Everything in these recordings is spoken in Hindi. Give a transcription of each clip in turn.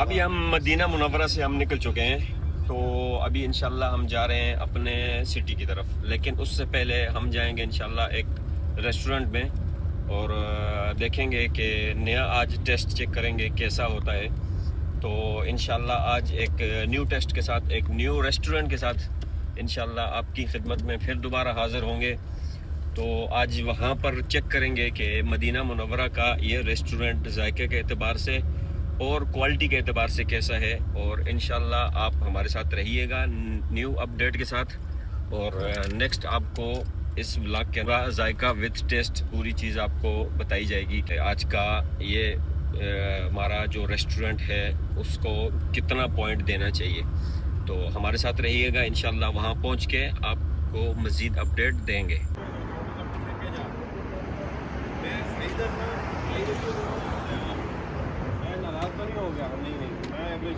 अभी हम मदीना मुनव्वरा से हम निकल चुके हैं, तो अभी इंशाल्लाह हम जा रहे हैं अपने सिटी की तरफ। लेकिन उससे पहले हम जाएंगे इंशाल्लाह एक रेस्टोरेंट में और देखेंगे कि नया आज टेस्ट चेक करेंगे कैसा होता है। तो इंशाल्लाह आज एक न्यू टेस्ट के साथ, एक न्यू रेस्टोरेंट के साथ इंशाल्लाह आपकी खिदमत में फिर दोबारा हाज़िर होंगे। तो आज वहाँ पर चेक करेंगे कि मदीना मुनव्वरा का ये रेस्टोरेंट जायके के एतबार से और क्वालिटी के एतबार से कैसा है। और इंशाल्लाह आप हमारे साथ रहिएगा न्यू अपडेट के साथ। और नेक्स्ट आपको इस व्लॉग के बाद जायका विद टेस्ट पूरी चीज़ आपको बताई जाएगी कि आज का ये हमारा जो रेस्टोरेंट है उसको कितना पॉइंट देना चाहिए। तो हमारे साथ रहिएगा, इंशाल्लाह वहाँ पहुँच के आपको मज़ीद अपडेट देंगे। हो गया नहीं मैं एवरेज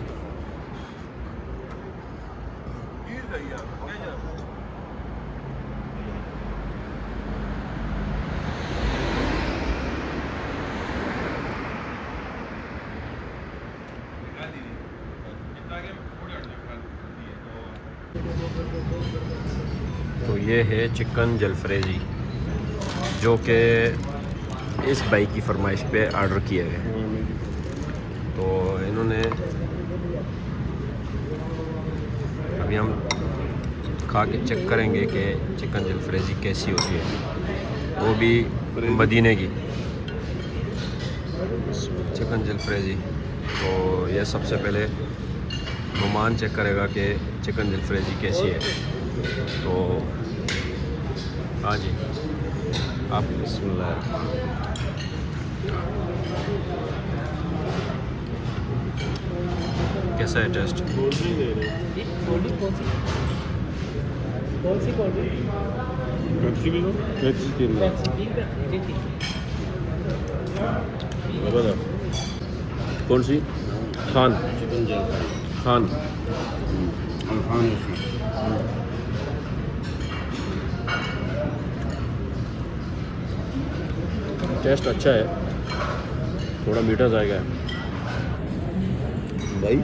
तो ये है चिकन जलफ्रेजी जो कि इस भाई की फरमाइश पे ऑर्डर किए गए। तो इन्होंने अभी हम खा के चेक करेंगे कि चिकन जलफ्रेजी कैसी होती है, वो भी मदीने की चिकन जलफ्रेजी। तो ये सबसे पहले मेहमान चेक करेगा कि चिकन जलफ्रेजी कैसी है। तो हाँ जी, आप बिस्मिल्लाह। कैसा है टेस्ट? कौन सी? खान खान टेस्ट अच्छा है, थोड़ा मीठा जाएगा भाई।